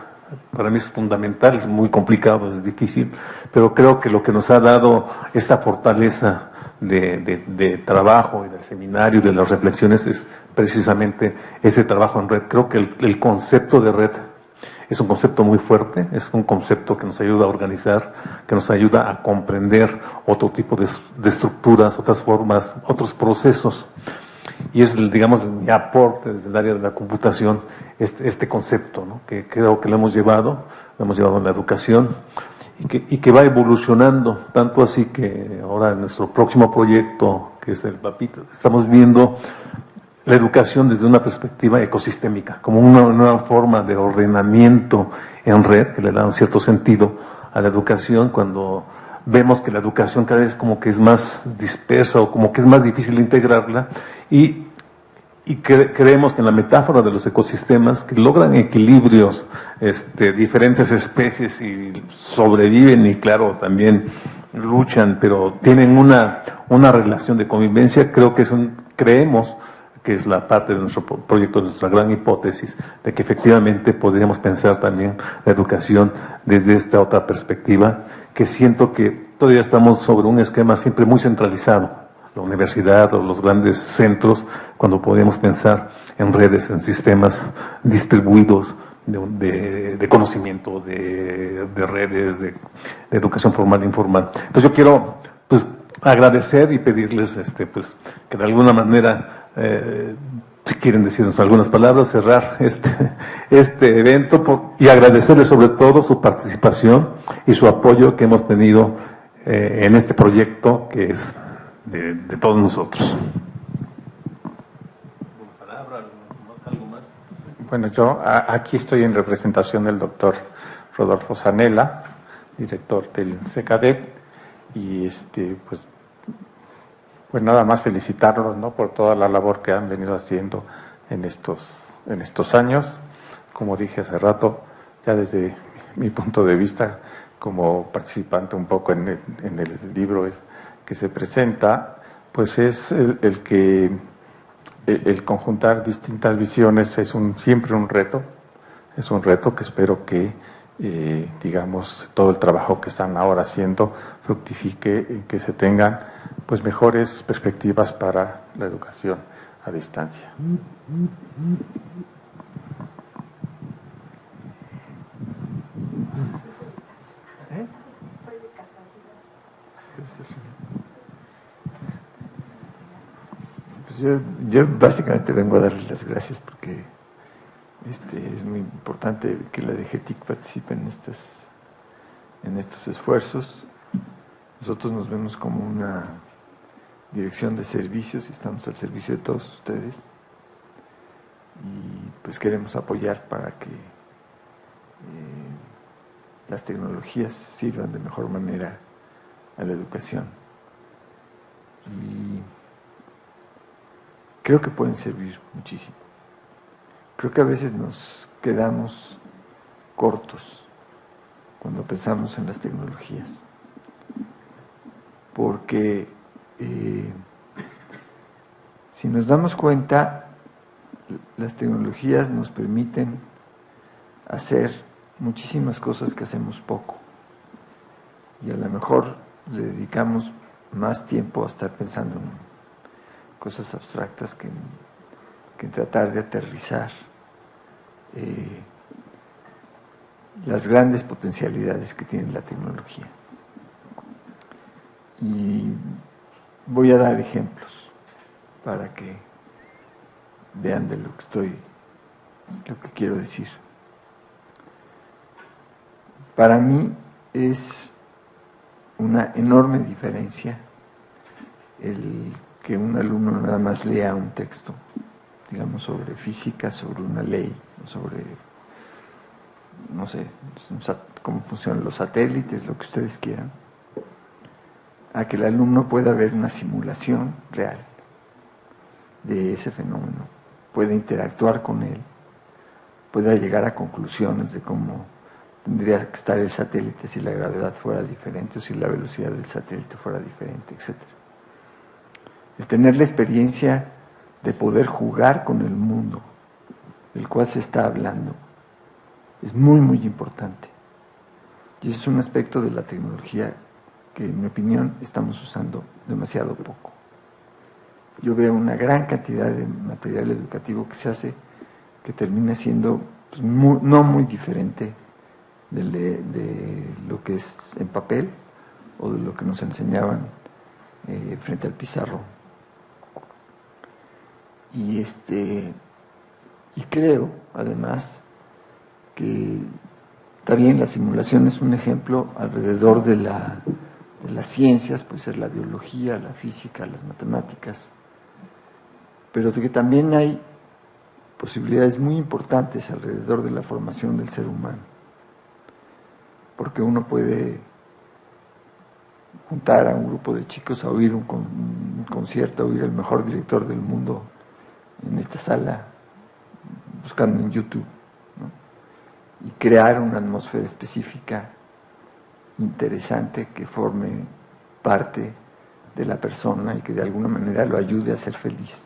Para mí es fundamental, es muy complicado, es difícil, pero creo que lo que nos ha dado esta fortaleza de trabajo y del seminario, de las reflexiones, es precisamente ese trabajo en red. Creo que el concepto de red es un concepto muy fuerte, es un concepto que nos ayuda a organizar, que nos ayuda a comprender otro tipo de estructuras, otras formas, otros procesos. Y es, digamos, mi aporte desde el área de la computación, este concepto, ¿no? Que creo que lo hemos llevado en la educación y que va evolucionando, tanto así que ahora en nuestro próximo proyecto, que es el PAPIT, estamos viendo la educación desde una perspectiva ecosistémica, como una nueva forma de ordenamiento en red, que le da un cierto sentido a la educación cuando vemos que la educación cada vez como que es más dispersa o como que es más difícil integrarla y creemos que en la metáfora de los ecosistemas que logran equilibrios, diferentes especies y sobreviven y claro, también luchan, pero tienen una relación de convivencia, creemos que es la parte de nuestro proyecto, de nuestra gran hipótesis, de que efectivamente podríamos pensar también la educación desde esta otra perspectiva, que siento que todavía estamos sobre un esquema siempre muy centralizado, la universidad o los grandes centros, cuando podemos pensar en redes, en sistemas distribuidos de conocimiento, de redes, de educación formal e informal. Entonces yo quiero pues agradecer y pedirles pues que de alguna manera si quieren decirnos algunas palabras, cerrar este evento y agradecerles sobre todo su participación y su apoyo que hemos tenido en este proyecto que es de todos nosotros. Bueno, yo aquí estoy en representación del doctor Rodolfo Zanella, director del CECADET, y pues nada más felicitarlos, ¿no?, por toda la labor que han venido haciendo en estos años. Como dije hace rato, ya desde mi punto de vista como participante un poco en el libro que se presenta, pues es el conjuntar distintas visiones es siempre un reto, que espero que digamos todo el trabajo que están ahora haciendo fructifique y que se tengan pues mejores perspectivas para la educación a distancia. Pues yo básicamente vengo a darles las gracias porque es muy importante que la DGTIC participe en estos esfuerzos. Nosotros nos vemos como una dirección de servicios y estamos al servicio de todos ustedes y pues queremos apoyar para que las tecnologías sirvan de mejor manera a la educación y creo que pueden servir muchísimo. Creo que a veces nos quedamos cortos cuando pensamos en las tecnologías porque si nos damos cuenta, las tecnologías nos permiten hacer muchísimas cosas que hacemos poco y a lo mejor le dedicamos más tiempo a estar pensando en cosas abstractas que en tratar de aterrizar las grandes potencialidades que tiene la tecnología. Y voy a dar ejemplos para que vean de lo que quiero decir. Para mí es una enorme diferencia el que un alumno nada más lea un texto, digamos, sobre física, sobre una ley, sobre, no sé, cómo funcionan los satélites, lo que ustedes quieran, a que el alumno pueda ver una simulación real de ese fenómeno, pueda interactuar con él, pueda llegar a conclusiones de cómo tendría que estar el satélite si la gravedad fuera diferente o si la velocidad del satélite fuera diferente, etc. El tener la experiencia de poder jugar con el mundo del cual se está hablando es muy, muy importante. Y eso es un aspecto de la tecnología que, en mi opinión, estamos usando demasiado poco. Yo veo una gran cantidad de material educativo que se hace que termina siendo pues, no muy diferente de lo que es en papel o de lo que nos enseñaban frente al pizarrón. Y creo, además, que también la simulación es un ejemplo alrededor de las ciencias, puede ser la biología, la física, las matemáticas, pero de que también hay posibilidades muy importantes alrededor de la formación del ser humano, porque uno puede juntar a un grupo de chicos a oír un concierto, a oír al mejor director del mundo en esta sala, buscando en YouTube, ¿no? Y crear una atmósfera específica, interesante, que forme parte de la persona y que de alguna manera lo ayude a ser feliz.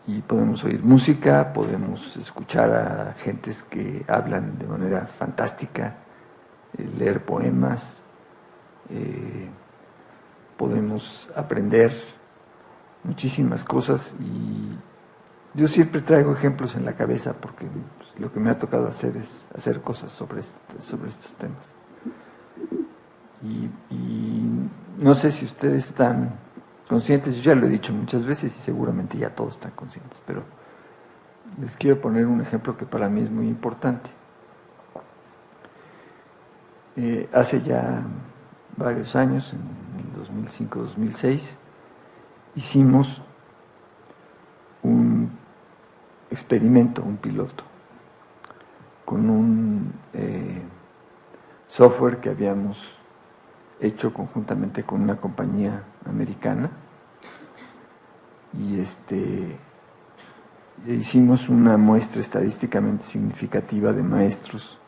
Y podemos oír música, podemos escuchar a gentes que hablan de manera fantástica, leer poemas, podemos aprender muchísimas cosas, y yo siempre traigo ejemplos en la cabeza porque pues, lo que me ha tocado hacer es hacer cosas sobre estos temas. Y no sé si ustedes están conscientes, yo ya lo he dicho muchas veces y seguramente ya todos están conscientes, pero les quiero poner un ejemplo que para mí es muy importante. Hace ya varios años, en el 2005-2006, hicimos un experimento, un piloto, con un software que habíamos hecho conjuntamente con una compañía americana, y hicimos una muestra estadísticamente significativa de maestros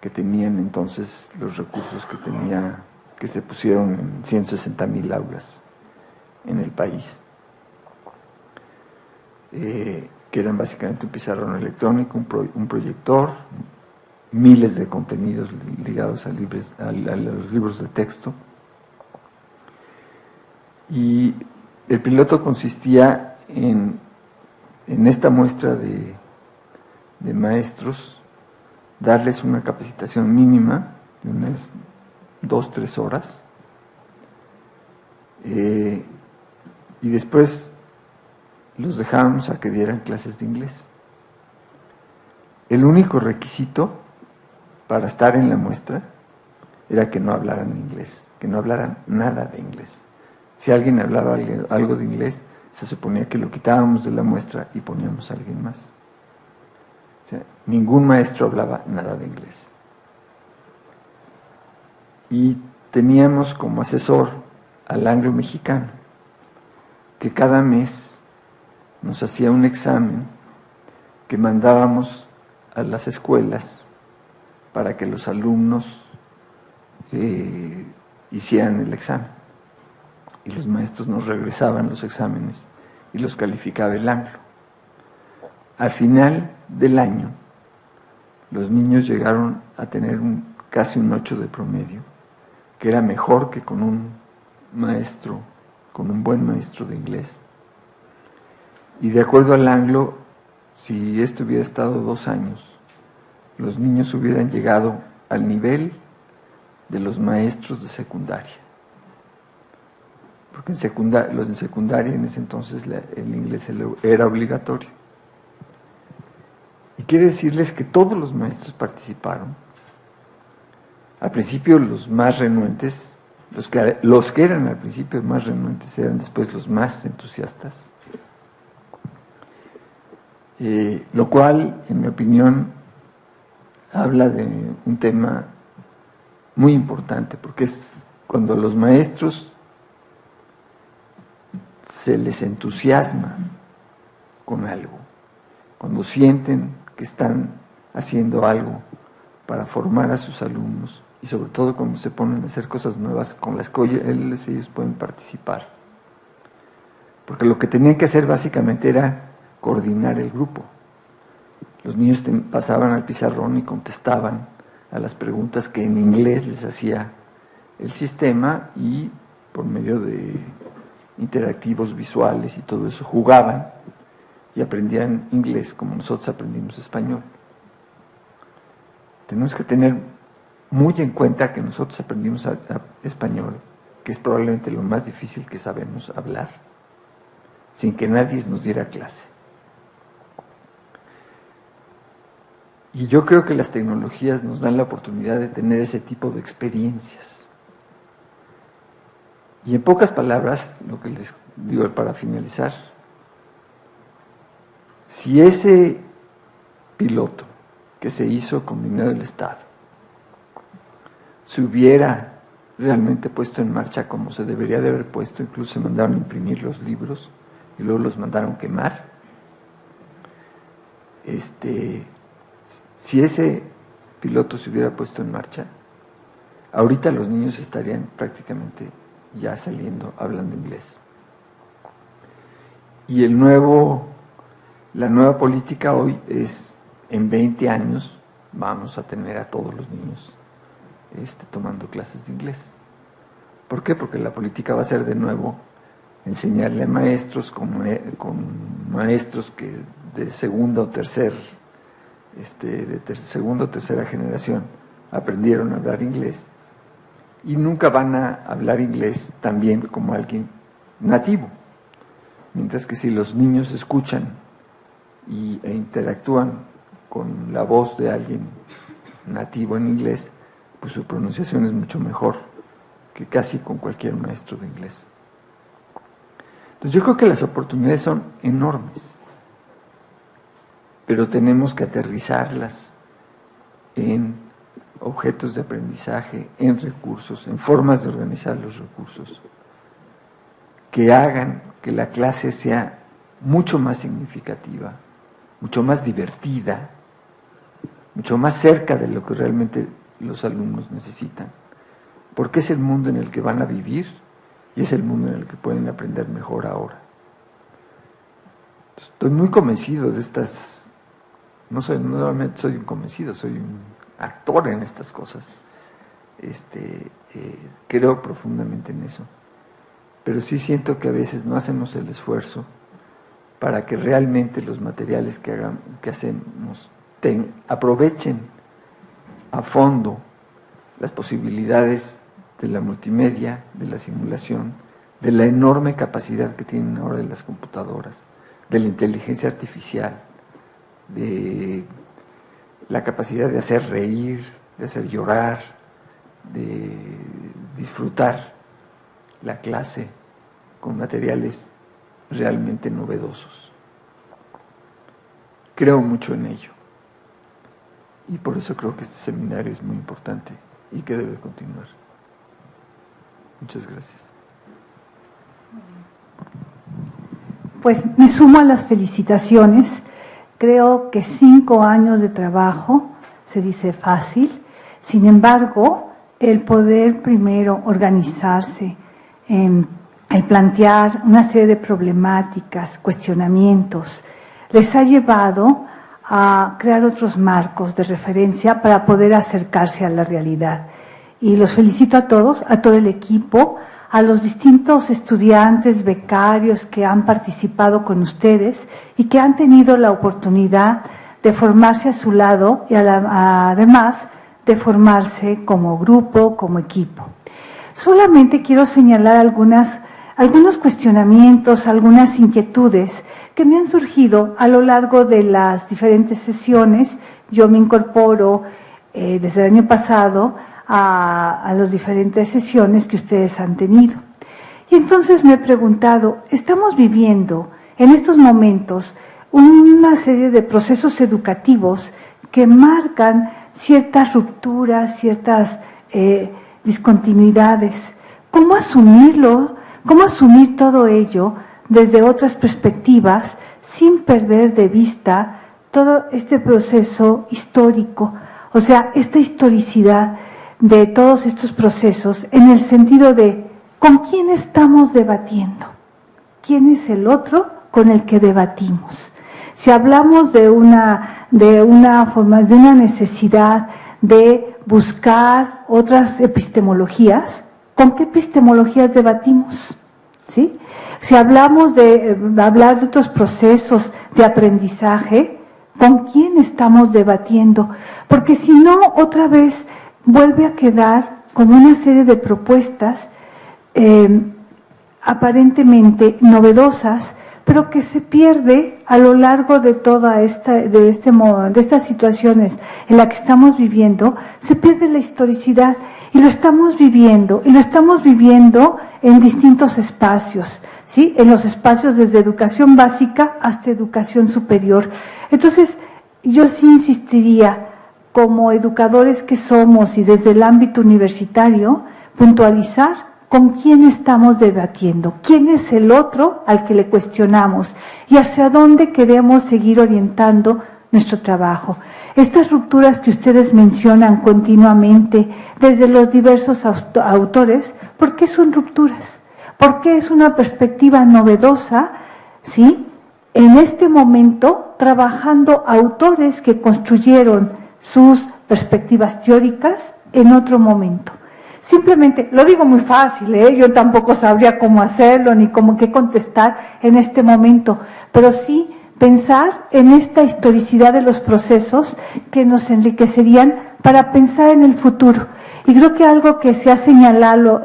que tenían entonces los recursos que se pusieron en 160,000 aulas en el país, que eran básicamente un pizarrón electrónico, un proyector, miles de contenidos ligados a los libros de texto. Y el piloto consistía en esta muestra de maestros, darles una capacitación mínima de unas 2-3 horas, y después los dejábamos a que dieran clases de inglés. El único requisito para estar en la muestra era que no hablaran inglés, que no hablaran nada de inglés. Si alguien hablaba algo de inglés, se suponía que lo quitábamos de la muestra y poníamos a alguien más. O sea, ningún maestro hablaba nada de inglés. Y teníamos como asesor al anglo mexicano, que cada mes nos hacía un examen que mandábamos a las escuelas para que los alumnos hicieran el examen. Y los maestros nos regresaban los exámenes y los calificaba el anglo. Al final del año, los niños llegaron a tener casi un 8 de promedio, que era mejor que con un buen maestro de inglés. Y de acuerdo al anglo, si esto hubiera estado 2 años, los niños hubieran llegado al nivel de los maestros de secundaria. Porque los de secundaria en ese entonces el inglés era obligatorio. Y quiero decirles que todos los maestros participaron. Al principio los más renuentes, los que eran al principio más renuentes eran después los más entusiastas. Lo cual, en mi opinión, habla de un tema muy importante, porque es cuando los maestros se les entusiasma con algo, cuando sienten que están haciendo algo para formar a sus alumnos, y sobre todo cuando se ponen a hacer cosas nuevas con las que ellos pueden participar. Porque lo que tenían que hacer básicamente era coordinar el grupo. Los niños pasaban al pizarrón y contestaban a las preguntas que en inglés les hacía el sistema, y por medio de interactivos visuales y todo eso jugaban y aprendieran inglés como nosotros aprendimos español. Tenemos que tener muy en cuenta que nosotros aprendimos español, que es probablemente lo más difícil que sabemos hablar, sin que nadie nos diera clase. Y yo creo que las tecnologías nos dan la oportunidad de tener ese tipo de experiencias. Y en pocas palabras, lo que les digo para finalizar, si ese piloto que se hizo con dinero del Estado se hubiera realmente puesto en marcha como se debería de haber puesto, incluso se mandaron a imprimir los libros y luego los mandaron quemar, si ese piloto se hubiera puesto en marcha, ahorita los niños estarían prácticamente ya saliendo hablando inglés. Y la nueva política hoy es, en 20 años vamos a tener a todos los niños tomando clases de inglés. ¿Por qué? Porque la política va a ser de nuevo enseñarle a maestros con maestros que de segunda o tercera generación aprendieron a hablar inglés y nunca van a hablar inglés tan bien como alguien nativo. Mientras que si los niños escuchan e interactúan con la voz de alguien nativo en inglés, pues su pronunciación es mucho mejor que casi con cualquier maestro de inglés. Entonces yo creo que las oportunidades son enormes, pero tenemos que aterrizarlas en objetos de aprendizaje, en recursos, en formas de organizar los recursos, que hagan que la clase sea mucho más significativa, mucho más divertida, mucho más cerca de lo que realmente los alumnos necesitan, porque es el mundo en el que van a vivir y es el mundo en el que pueden aprender mejor ahora. Estoy muy convencido de estas, no solamente soy un convencido, soy un actor en estas cosas, creo profundamente en eso, pero sí siento que a veces no hacemos el esfuerzo para que realmente los materiales que hacemos aprovechen a fondo las posibilidades de la multimedia, de la simulación, de la enorme capacidad que tienen ahora de las computadoras, de la inteligencia artificial, de la capacidad de hacer reír, de hacer llorar, de disfrutar la clase con materiales realmente novedosos. Creo mucho en ello y por eso creo que este seminario es muy importante y que debe continuar. Muchas gracias. Pues me sumo a las felicitaciones. Creo que 5 años de trabajo se dice fácil, sin embargo, el poder primero organizarse, el plantear una serie de problemáticas, cuestionamientos, les ha llevado a crear otros marcos de referencia para poder acercarse a la realidad. Y los felicito a todos, a todo el equipo, a los distintos estudiantes, becarios que han participado con ustedes y que han tenido la oportunidad de formarse a su lado y además de formarse como grupo, como equipo. Solamente quiero señalar algunos cuestionamientos, algunas inquietudes que me han surgido a lo largo de las diferentes sesiones. Yo me incorporo desde el año pasado a las diferentes sesiones que ustedes han tenido. Y entonces me he preguntado, estamos viviendo en estos momentos una serie de procesos educativos que marcan ciertas rupturas, ciertas discontinuidades. ¿Cómo asumirlo? ¿Cómo asumir todo ello desde otras perspectivas sin perder de vista todo este proceso histórico? O sea, esta historicidad de todos estos procesos en el sentido de ¿con quién estamos debatiendo? ¿Quién es el otro con el que debatimos? Si hablamos de una necesidad de buscar otras epistemologías, ¿con qué epistemologías debatimos? ¿Sí? Si hablamos de hablar de otros procesos de aprendizaje, con quién estamos debatiendo, porque si no, otra vez vuelve a quedar como una serie de propuestas aparentemente novedosas, pero que se pierde a lo largo de toda de estas situaciones en la que estamos viviendo, se pierde la historicidad y lo estamos viviendo en distintos espacios, ¿sí? En los espacios desde educación básica hasta educación superior. Entonces, yo sí insistiría, como educadores que somos y desde el ámbito universitario, puntualizar con quién estamos debatiendo, quién es el otro al que le cuestionamos y hacia dónde queremos seguir orientando nuestro trabajo. Estas rupturas que ustedes mencionan continuamente desde los diversos autores, ¿por qué son rupturas? ¿Por qué es una perspectiva novedosa, ¿sí? En este momento, trabajando autores que construyeron sus perspectivas teóricas en otro momento. Simplemente, lo digo muy fácil, yo tampoco sabría cómo hacerlo ni cómo qué contestar en este momento, pero sí pensar en esta historicidad de los procesos que nos enriquecerían para pensar en el futuro. Y creo que algo que se ha señalado,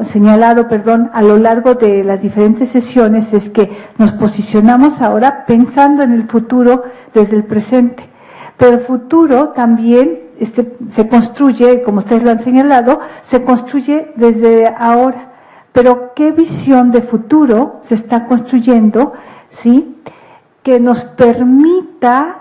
a lo largo de las diferentes sesiones es que nos posicionamos ahora pensando en el futuro desde el presente. Pero el futuro también se construye, como ustedes lo han señalado, se construye desde ahora. Pero ¿qué visión de futuro se está construyendo, sí, que nos permita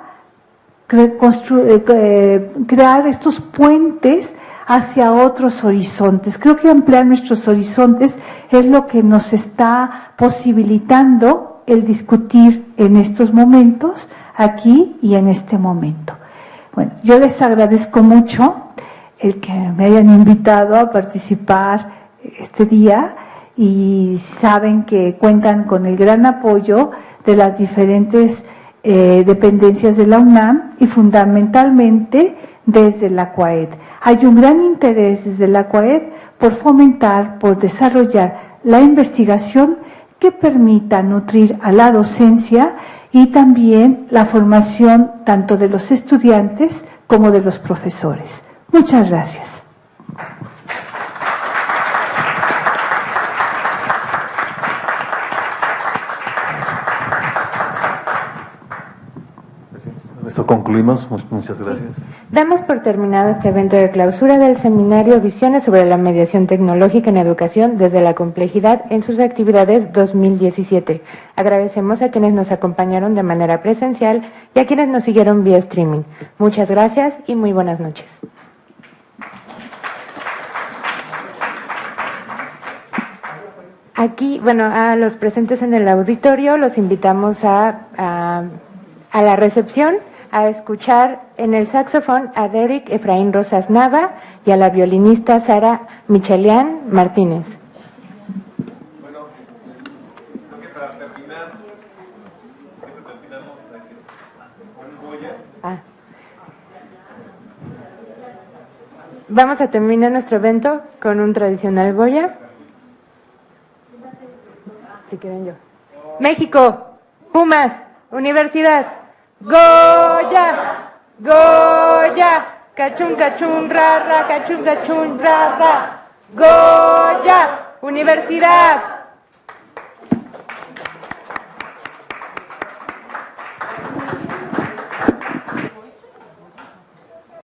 crear estos puentes hacia otros horizontes? Creo que ampliar nuestros horizontes es lo que nos está posibilitando el discutir en estos momentos, aquí y en este momento. Bueno, yo les agradezco mucho el que me hayan invitado a participar este día y saben que cuentan con el gran apoyo de las diferentes dependencias de la UNAM y fundamentalmente desde la CUAED. Hay un gran interés desde la CUAED por fomentar, por desarrollar la investigación que permita nutrir a la docencia y también la formación tanto de los estudiantes como de los profesores. Muchas gracias. Esto concluimos. Muchas gracias. Damos por terminado este evento de clausura del seminario Visiones sobre la mediación tecnológica en educación desde la complejidad en sus actividades 2017. Agradecemos a quienes nos acompañaron de manera presencial y a quienes nos siguieron vía streaming. Muchas gracias y muy buenas noches. Aquí, a los presentes en el auditorio los invitamos a la recepción, a escuchar en el saxofón a Derek Efraín Rosas Nava y a la violinista Sara Michelian Martínez. Bueno, creo que para terminar, siempre terminamos con Goya. Vamos a terminar nuestro evento con un tradicional Goya. Si quieren yo. México, Pumas, Universidad. Goya, Goya, cachun, cachun, ra, ra, cachun, cachun, ra, ra. Goya, Universidad.